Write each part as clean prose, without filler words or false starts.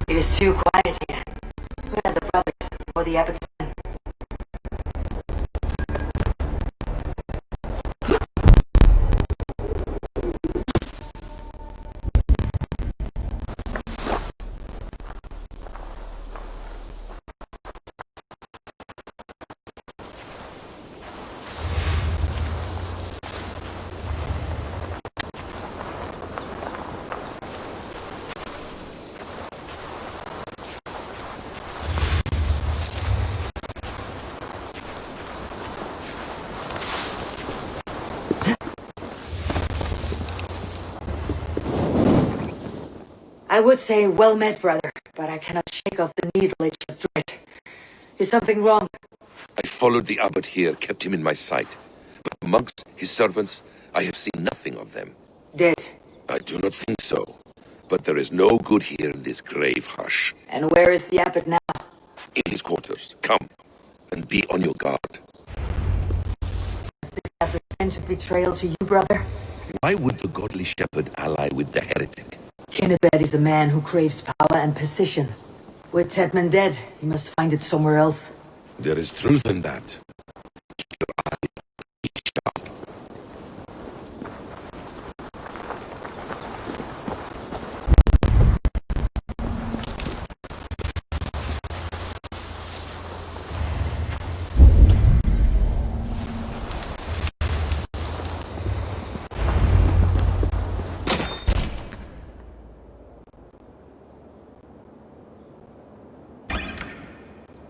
It is too quiet here. Where are the brothers or the abbot's men? I would say well met, brother, but I cannot shake off the needle itch of dread. Is something wrong? I followed the abbot here, kept him in my sight. But the monks, his servants, I have seen nothing of them. Dead. I do not think so. But there is no good here in this grave hush. And where is the abbot now? In his quarters. Come, and be on your guard. Does this have the stench of betrayal to you, brother? Why would the godly shepherd ally with the heretic? Kinnebed is a man who craves power and position. With Tedman dead, he must find it somewhere else. There is truth in that. Keep your eye sharp.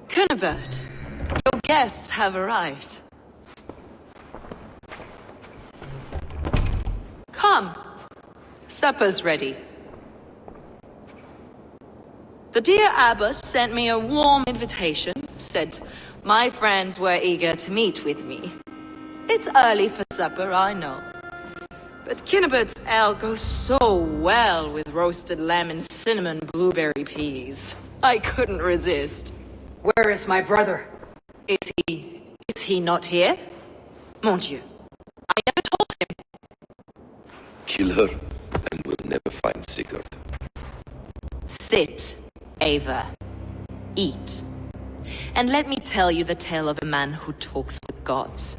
Kinnebed, your guests have arrived. Come, supper's ready. The dear abbot sent me a warm invitation, said my friends were eager to meet with me. It's early for supper, I know. But Kinnebed's ale goes so well with roasted lamb and cinnamon blueberry peas. I couldn't resist. Where is my brother? Is he not here? Mon Dieu, I never told him. Kill her, and we'll never find Sigurd. Sit, Ava. Eat. And let me tell you the tale of a man who talks with gods.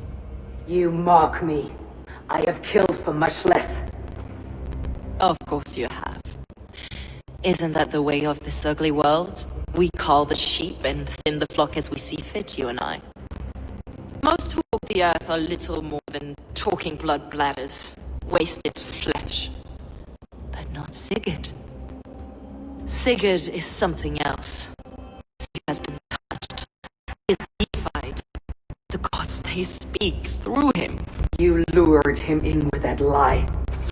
You mock me. I have killed for much less. Of course you have. Isn't that the way of this ugly world? We cull the sheep and thin the flock as we see fit, you and I. Most who walk the earth are little more than talking blood bladders, wasted flesh. But not Sigurd. Sigurd is something else. He has been touched, is deified. The gods, they speak through him. You lured him in with that lie.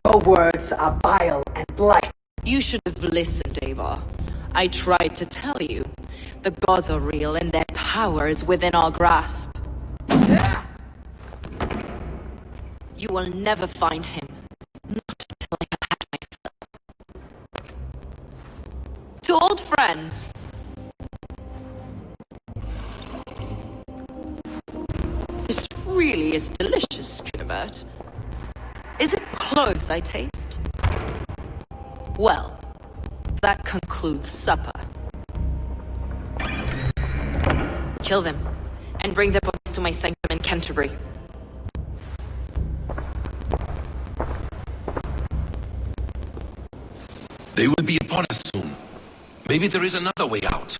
Your words are bile and blight. You should have listened, Ava. I tried to tell you. The gods are real and their power is within our grasp. You will never find him. Not until I have had my fill. To old friends. This really is delicious, Kinnebed. Is it close I taste? Well, that concludes supper. Kill them, and bring their bodies to my sanctum in Canterbury. They will be upon us soon. Maybe there is another way out.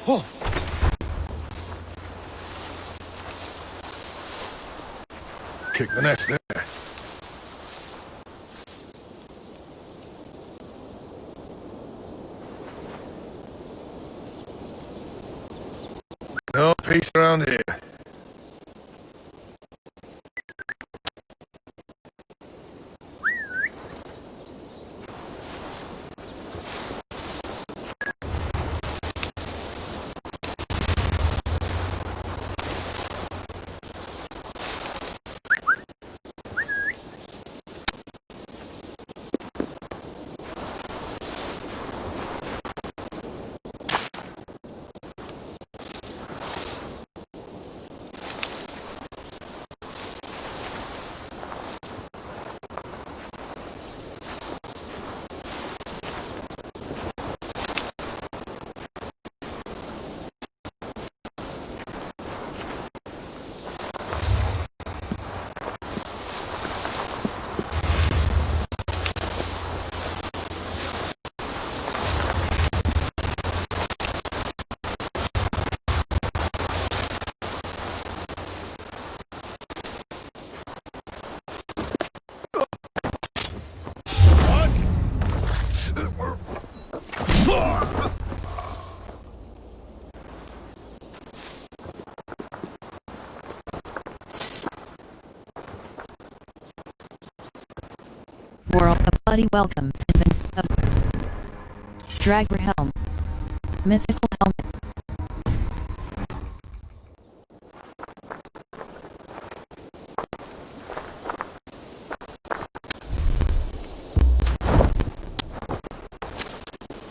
Oh. Kick the nest there. No peace around here. World a bloody welcome. Dragger helm. Mythical helmet.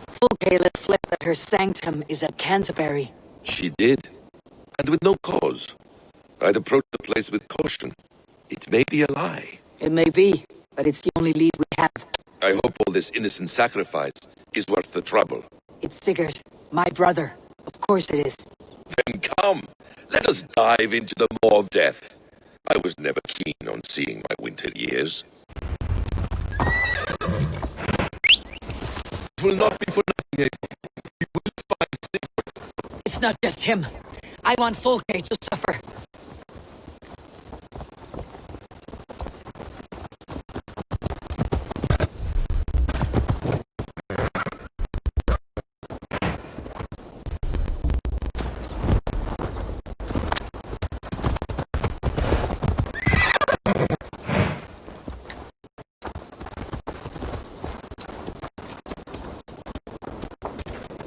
Fulke let slip that her sanctum is at Canterbury. She did, and with no cause. I'd approach the place with caution. It may be a lie. It may be, but it's the only lead we have. I hope all this innocent sacrifice is worth the trouble. It's Sigurd, my brother. Of course it is. Then come, let us dive into the maw of death. I was never keen on seeing my winter years. It will not be for nothing, Abel. You will find Sigurd. It's not just him. I want Fulke to suffer.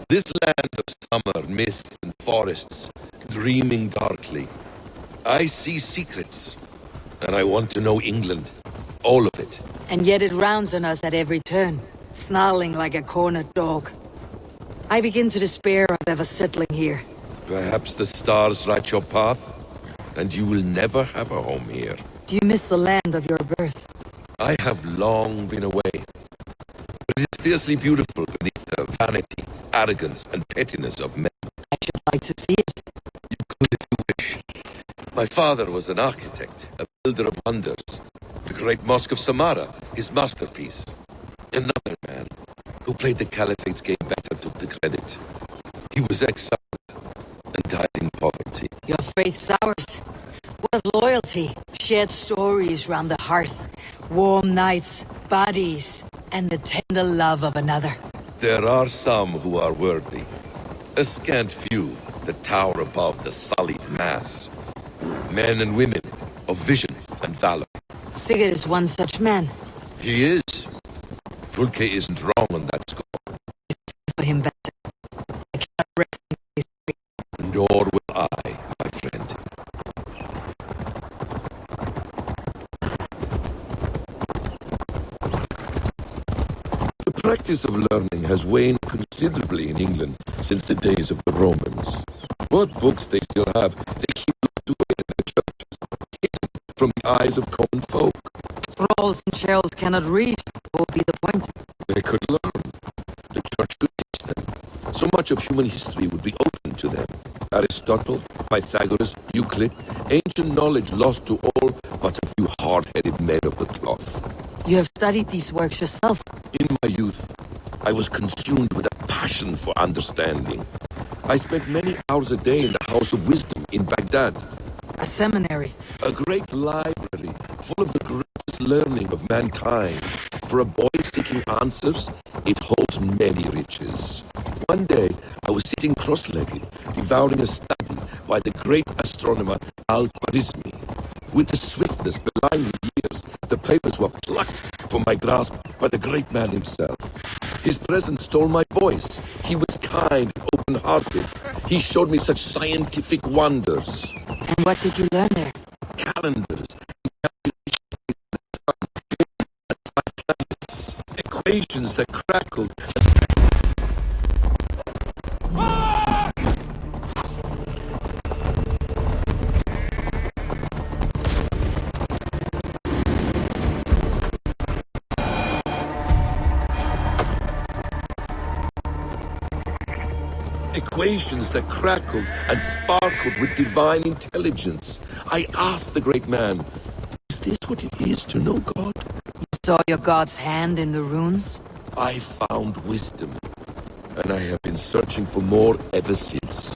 This land of summer, mists and forests, dreaming darkly. I see secrets, and I want to know England. All of it. And yet it rounds on us at every turn, snarling like a cornered dog. I begin to despair of ever settling here. Perhaps the stars write your path, and you will never have a home here. Do you miss the land of your birth? I have long been away, but it is fiercely beautiful beneath the vanity, arrogance, and pettiness of men. I should like to see it. You could if you wish. My father was an architect, a builder of wonders. The great Mosque of Samarra, his masterpiece. Another man, who played the Caliphate's game better, took the credit. He was exiled and died in poverty. Your faith sours. What of loyalty, shared stories round the hearth, warm nights, bodies, and the tender love of another. There are some who are worthy. A scant few that tower above the sullied mass. Men and women of vision and valor. Sigurd is one such man. He is. Fulke isn't wrong on that score. For him better. I cannot rest in peace. Nor will I, my friend. The practice of learning has waned considerably in England since the days of the Romans. What books they still have, they keep locked away in their churches, hidden from the eyes of common folk. Thralls and churls cannot read. What would be the point? They could learn. The church could teach them. So much of human history would be open to them. Aristotle, Pythagoras, Euclid, ancient knowledge lost to all but a few hard-headed men of the cloth. You have studied these works yourself. In my youth, I was consumed with a passion for understanding. I spent many hours a day in the House of Wisdom in Baghdad. A seminary. A great library full of the greatest learning of mankind. For a boy seeking answers, it holds many riches. One day, I was sitting cross-legged, devouring a study by the great astronomer Al-Khwarizmi. With the swiftness belying his years, the papers were plucked from my grasp by the great man himself. His presence stole my voice. He was kind and open-hearted. He showed me such scientific wonders. And what did you learn there? Calendars, equations that crackled. Equations that crackled and sparkled with divine intelligence. I asked the great man, is this what it is to know God? You saw your god's hand in the runes? I found wisdom, and I have been searching for more ever since.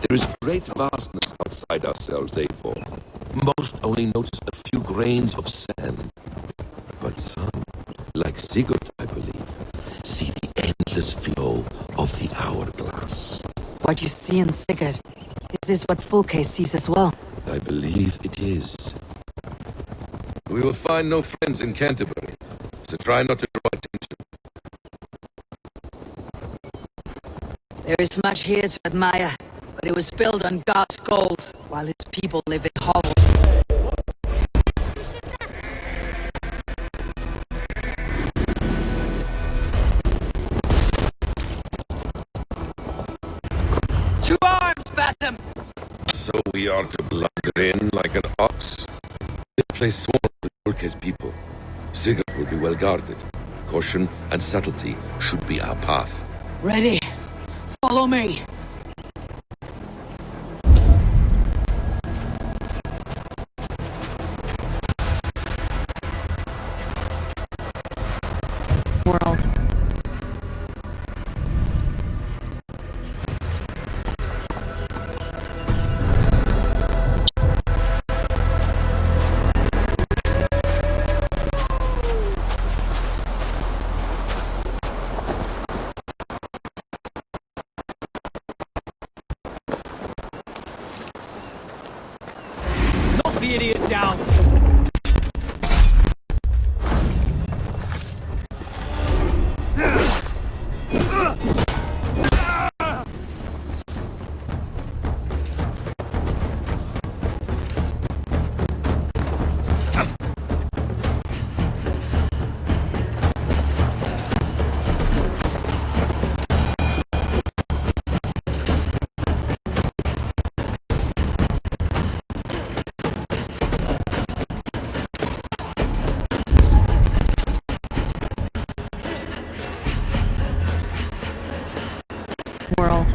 There is great vastness outside ourselves, Eivor. Most only notice a few grains of sand. But some, like Sigurd, I believe, see the endless flow of the hourglass. What you see in Sigurd, is this what Fulke sees as well? I believe it is. We will find no friends in Canterbury, so try not to draw attention. There is much here to admire, but it was built on God's gold, while his people live in hovels. To arms, Bassam! So we are to blunder in like an ox? This place swarms with Fulke's people. Sigurd will be well guarded. Caution and subtlety should be our path. Ready? Follow me! World. Knock the idiot down! World.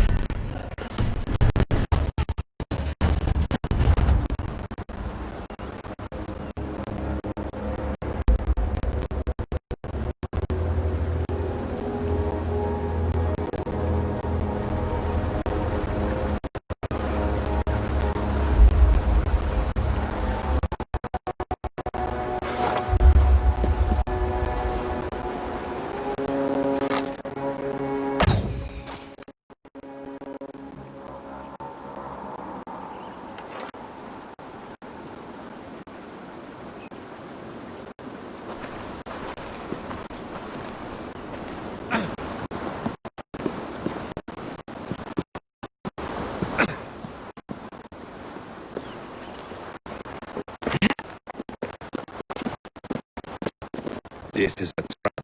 This is a trap.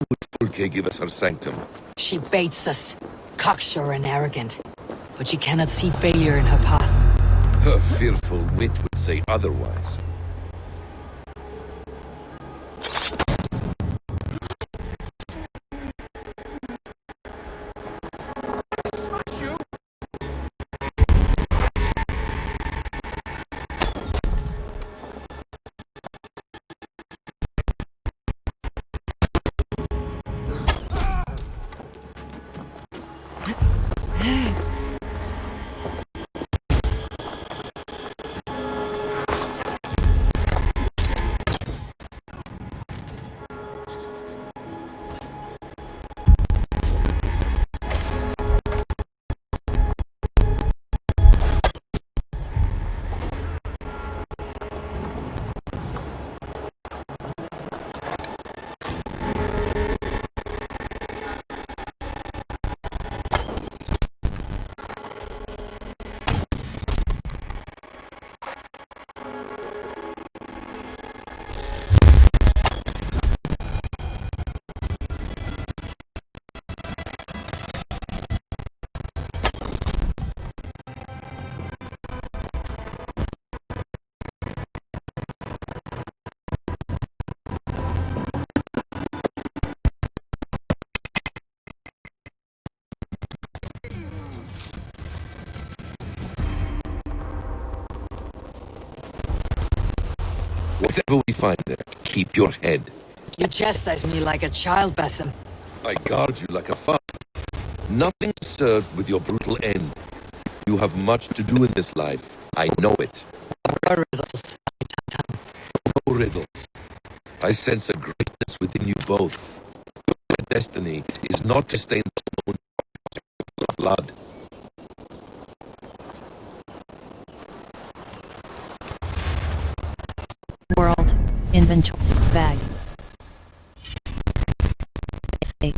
Would Fulke give us her sanctum? She baits us, cocksure and arrogant, but she cannot see failure in her path. Her fearful wit would say otherwise. Whatever we find there, keep your head. You chastise me like a child, Basim. I guard you like a father. Nothing served with your brutal end. You have much to do in this life. I know it. Our riddles. No riddles. I sense a greatness within you both. Your destiny is not to stain the stone with blood. World. Inventory. Bag. Hey.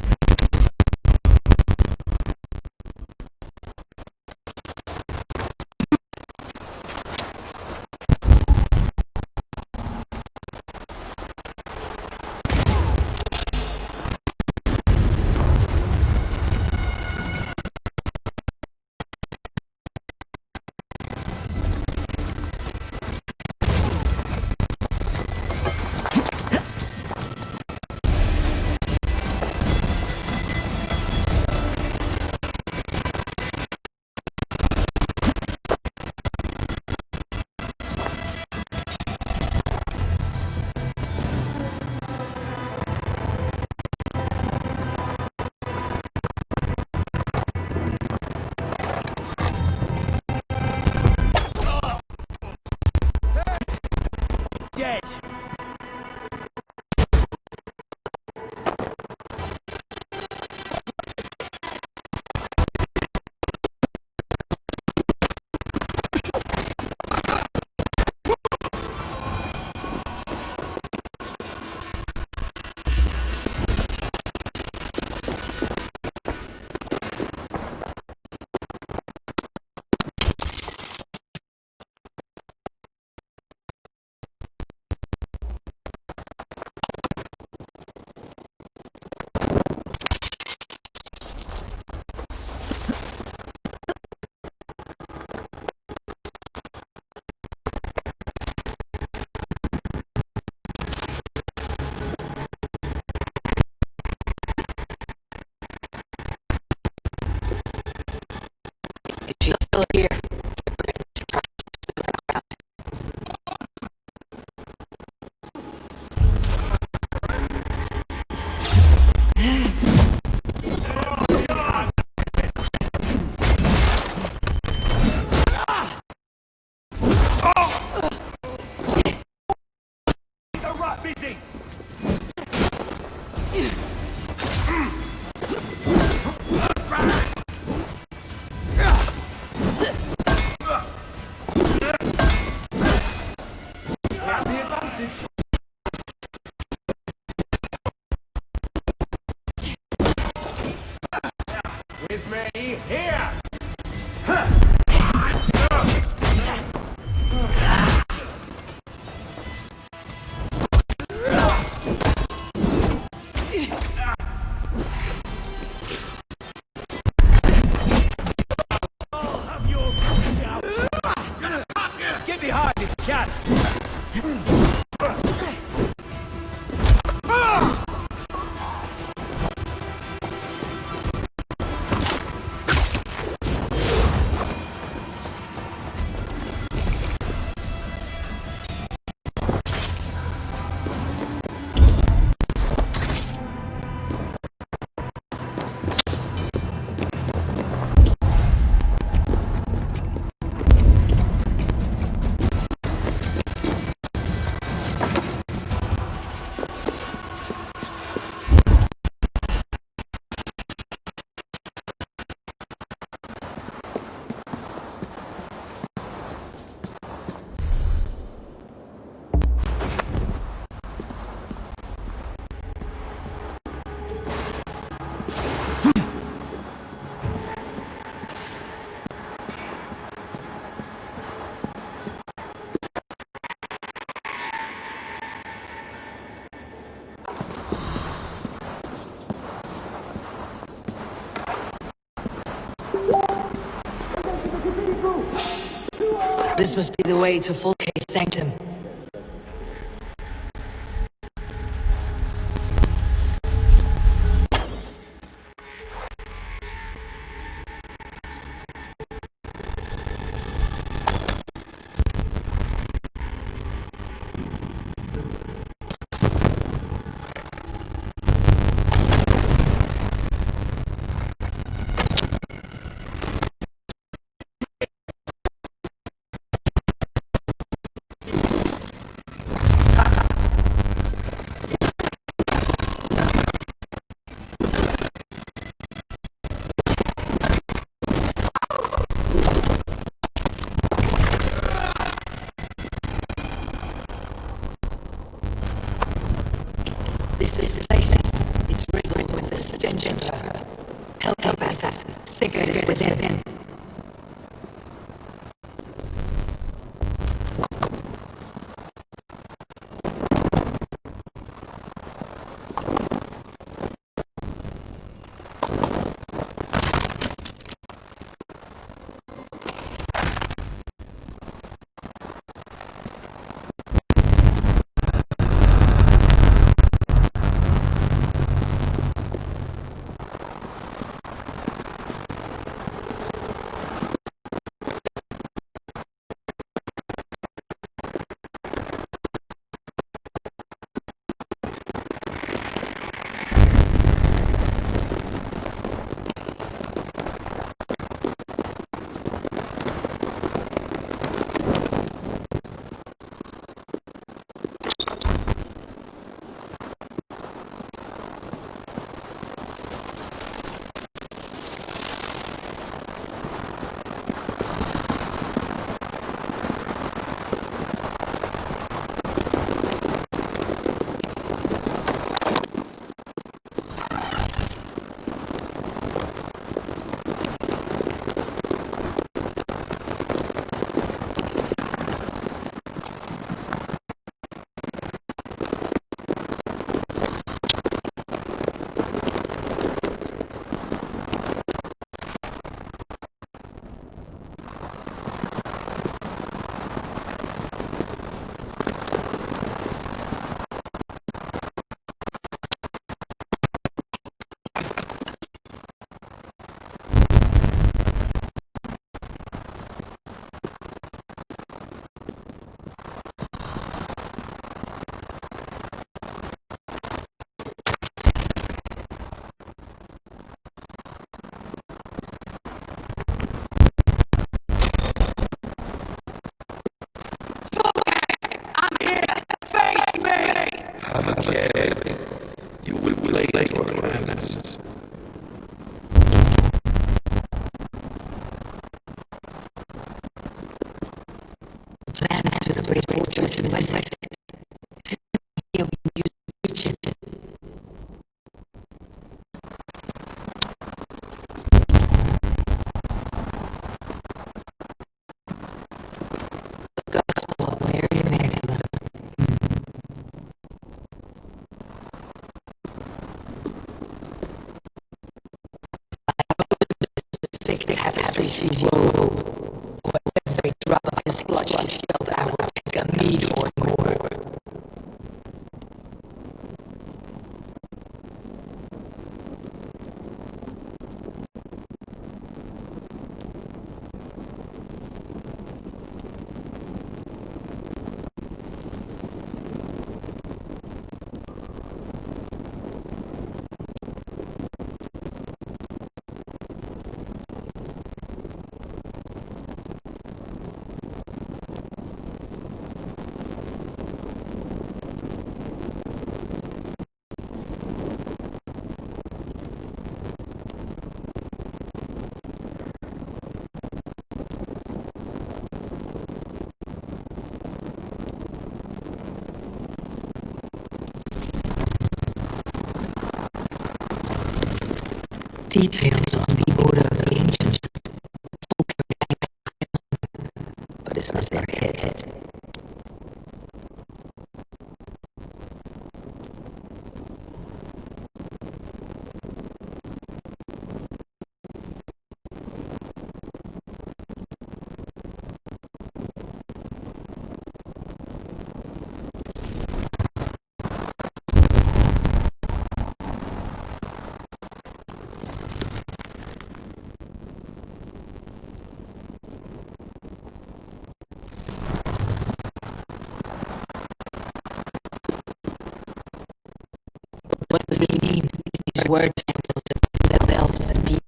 Dead. She's still here. The rat busy. With me here. I'll have your guts out. Get behind this cat. This must be the way to Fulke's sanctum. This place, it's riddled with the stench of her. Help us, sicker is within. You will play your hands. Plans to the great fortress in Wessex. Here we use to reach it. The Gospel of Mary Magdalene. Six tapestry she wove. For every drop of his blood she spilled, I will take a mead or more. Details on the order of the ancients. But it's not their head. What does he mean? These words cancel the bells and demons.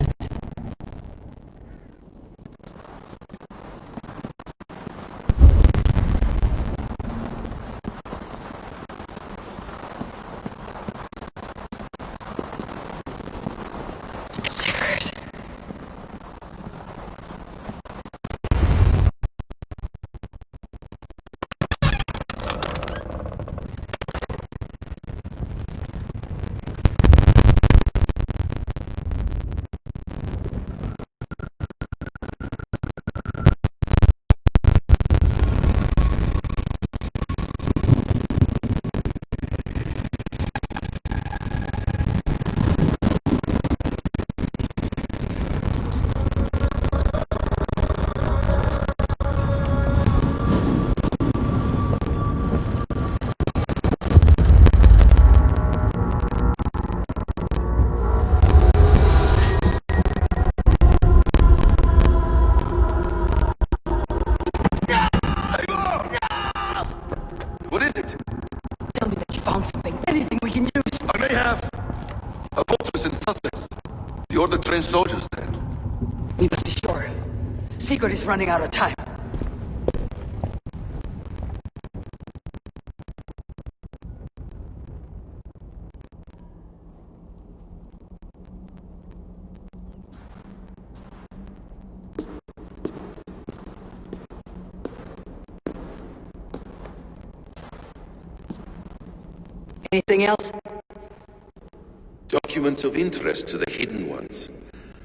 Sigurd. You're the trained soldiers then? We must be sure. Sigurd is running out of time. Anything else? Documents of interest to the hidden ones.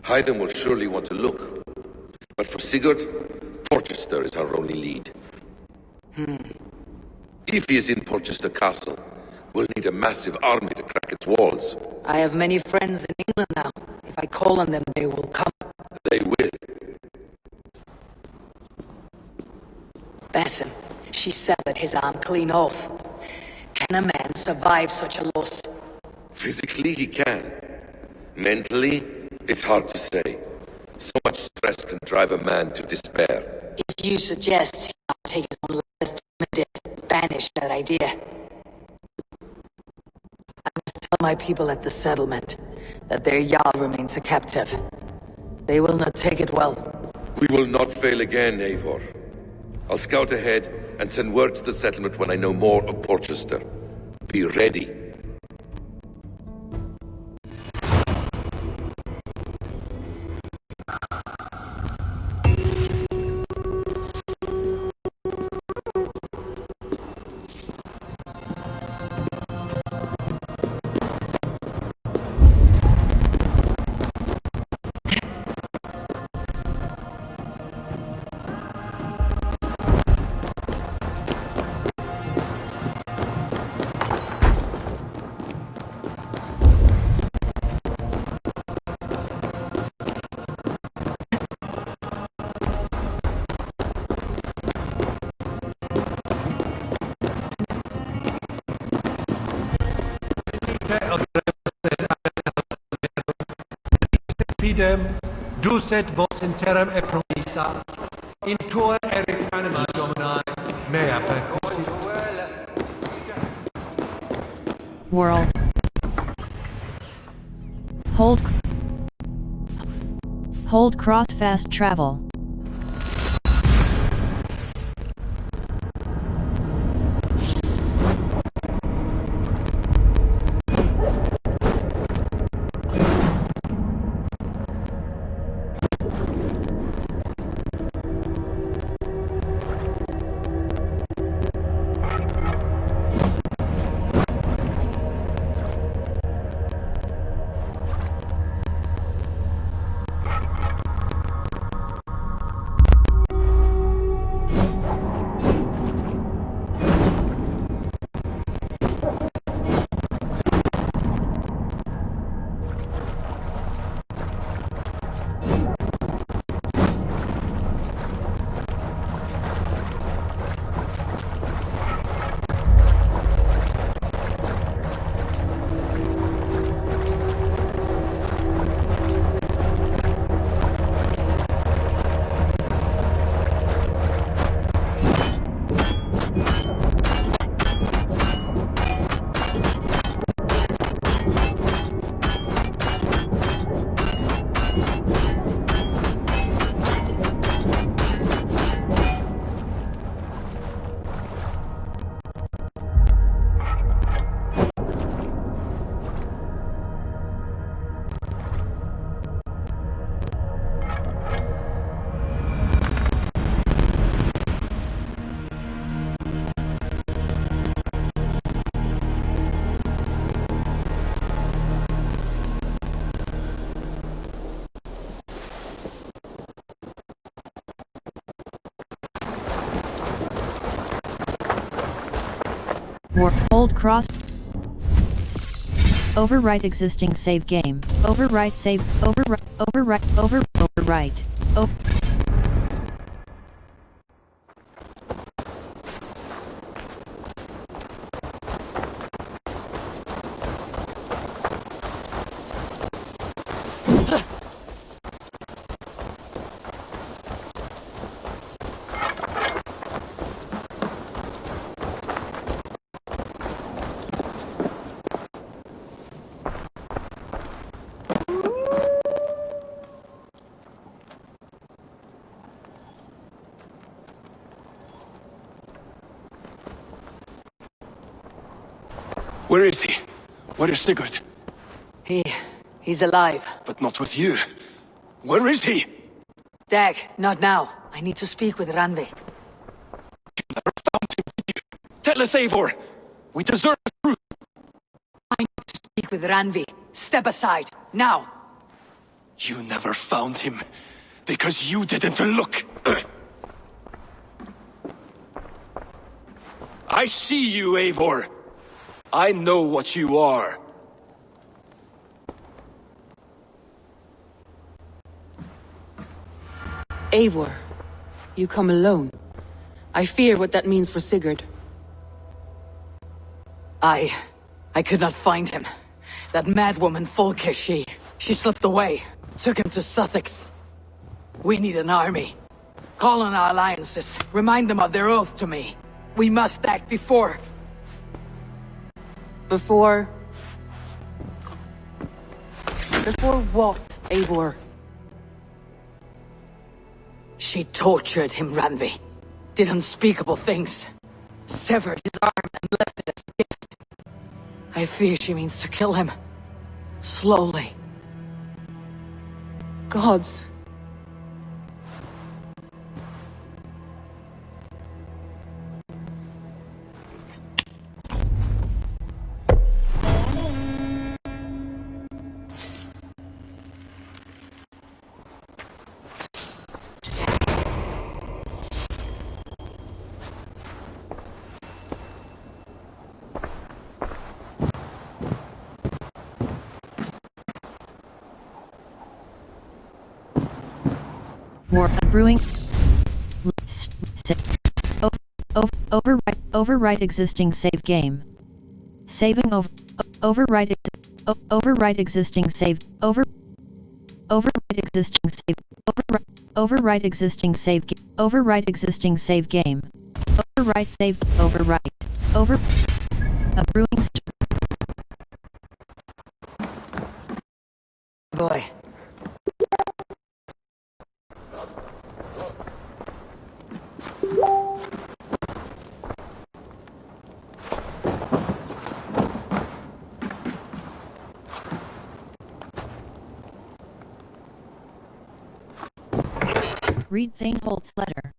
Haydn will surely want to look. But for Sigurd, Porchester is our only lead. If he is in Porchester Castle, we'll need a massive army to crack its walls. I have many friends in England now. If I call on them, they will come. They will. Basim, she severed his arm clean off. Can a man survive such a loss? Physically, he can. Mentally, it's hard to say. So much stress can drive a man to despair. If you suggest he might take his own life as Sigmund did, banish that idea. I must tell my people at the settlement that their Jarl remains a captive. They will not take it well. We will not fail again, Eivor. I'll scout ahead and send word to the settlement when I know more of Porchester. Be ready. Fidem, ducet vos in terram e promissa, in tua erit anima domini, mea percussi. World. Hold cross fast travel. Hold cross. Overwrite existing save game. Overwrite save. Overwrite. Where is he? Where is Sigurd? He's alive. But not with you. Where is he? Dag, not now. I need to speak with Randvi. Tell us, Eivor. We deserve the truth. Speak with Randvi. Step aside, now. You never found him. Because you didn't look. I see you, Eivor. I know what you are. Eivor, you come alone. I fear what that means for Sigurd. I could not find him. That madwoman Fulke, she slipped away. Took him to Sussex. We need an army. Call on our alliances. Remind them of their oath to me. We must act before... Before what, Eivor? She tortured him, Randvi. Did unspeakable things. Severed his arm and left it as a gift. I fear she means to kill him. Slowly. Gods. War brewing. Overwrite existing save game. Saving over. Overwrite existing save. Overwrite existing save. Overwrite existing save. Overwrite existing save game. Overwrite save. Overwrite. Over. A brewing. Boy. Read Thaneholt's letter.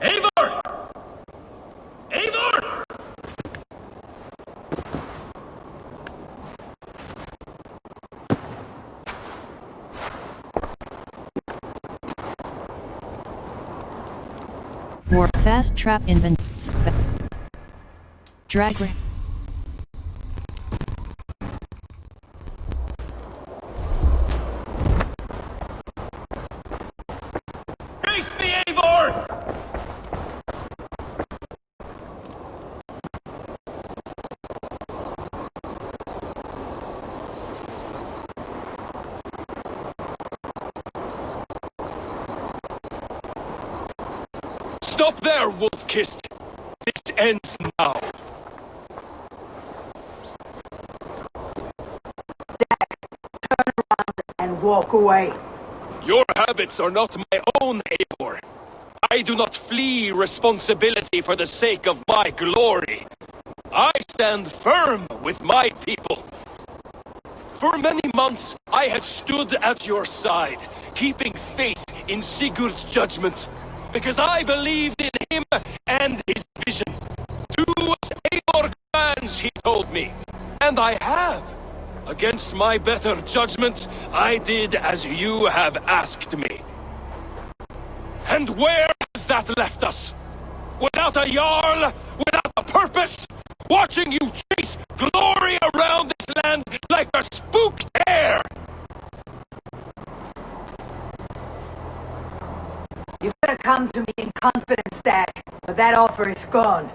Eivor! Eivor! War fast trap invent. Drag. Face me, Eivor! Stop there, wolf-kissed! This ends now! And walk away. Your habits are not my own, Eivor. I do not flee responsibility for the sake of my glory. I stand firm with my people. For many months, I had stood at your side, keeping faith in Sigurd's judgment, because I believed in him and his vision. Do as Eivor commands, he told me. And I have. Against my better judgment, I did as you have asked me. And where has that left us? Without a Jarl, without a purpose, watching you chase glory around this land like a spooked hare! You could have come to me in confidence, Dad, but that offer is gone.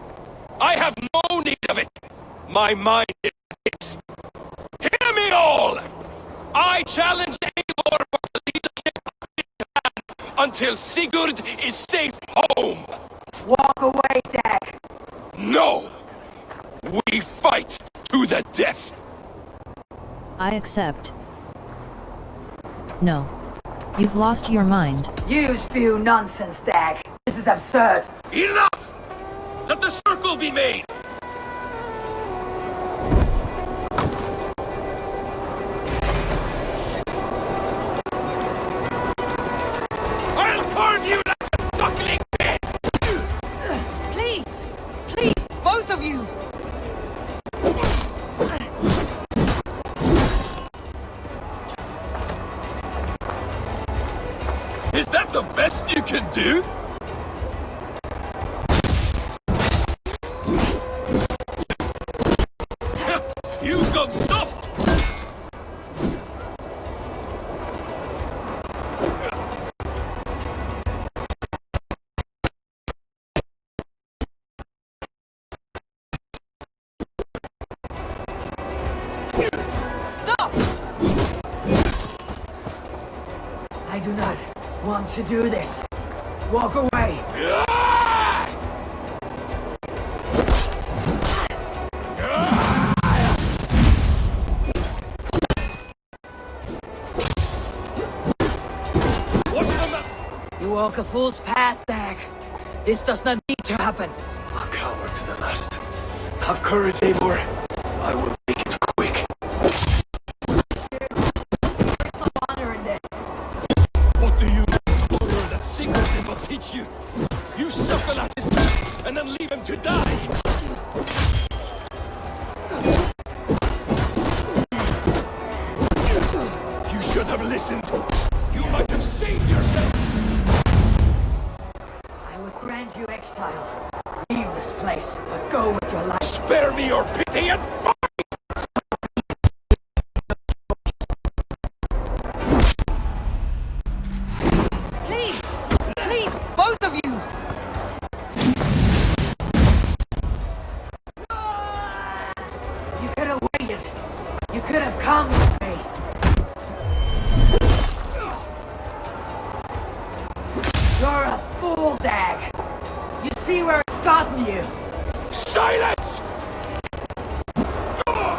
I have no need of it! My mind is fixed. Hear me all! I challenge Eivor for the leadership of this clan until Sigurd is safe home! Walk away, Dag. No! We fight to the death! I accept. No. You've lost your mind. You spew nonsense, Dag. This is absurd. Enough! Let the circle be made! I'll carve you like a suckling pig! Please! Please, both of you! Is that the best you can do? You've gone soft! Stop! I do not want to do this. Walk away. What's the matter? You walk a fool's path, Dag. This does not need to happen. A coward to the last. Have courage, Eivor. I will make it quick. No honor in this. What do you know that Sigmund did not teach you? You suckle at his feet and then leave him to die! You should have listened! You might have saved yourself! I would grant you exile. Leave this place, but go with your life. Spare me your pity and fight! Please! Please, both of you! You could have waited. You could have come with me. You're a fool, Dag. You see where it's gotten you. Silence! Come on!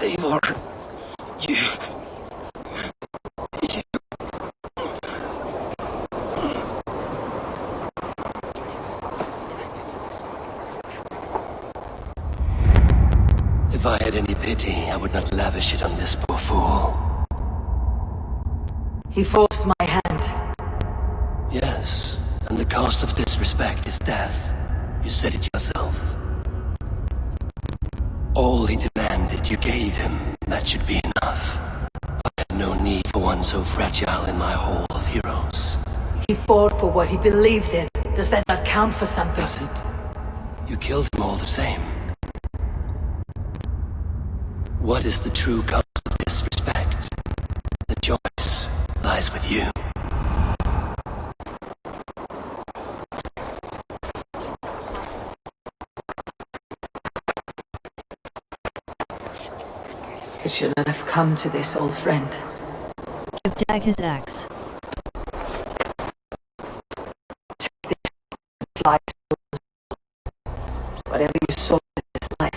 Eivor, you... If I had any pity, I would not lavish it on this poor fool. He forced my hand. Yes, and the cost of disrespect is death. You said it yourself. All he demanded, you gave him. That should be enough. I have no need for one so fragile in my hall of heroes. He fought for what he believed in. Does that not count for something? Does it? You killed him all the same. What is the true cost of disrespect? The choice lies with you. It should not have come to this, old friend. Give Dag his axe. Fly to whatever you saw in this life.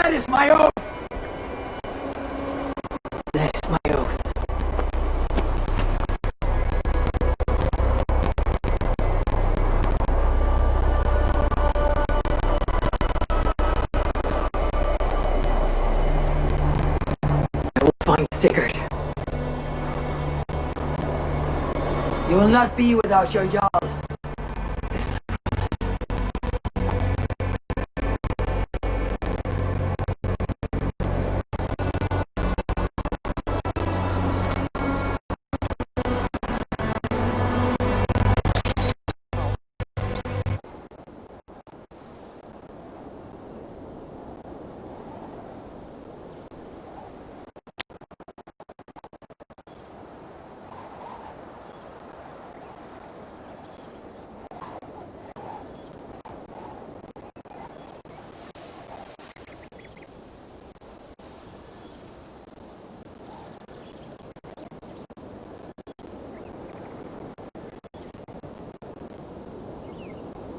That is my oath! That is my oath. I will find Sigurd. You will not be without your Jarl. This I promise.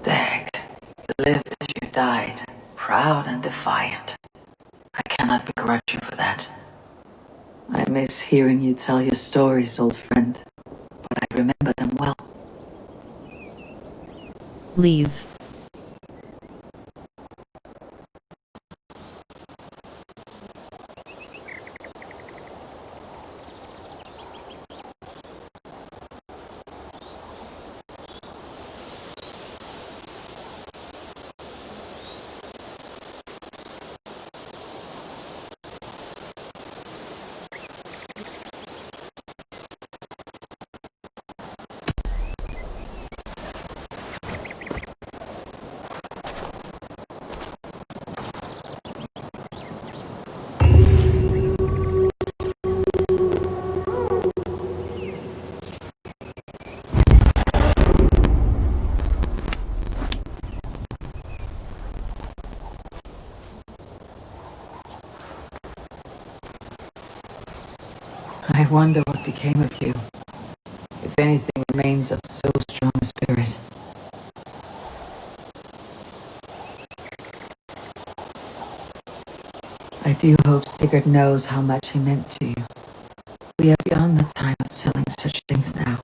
Dag, you lived as you died, proud and defiant. I cannot begrudge you for that. I miss hearing you tell your stories, old friend, but I remember them well. Leave. I wonder what became of you, if anything remains of so strong a spirit. I do hope Sigurd knows how much he meant to you. We are beyond the time of telling such things now.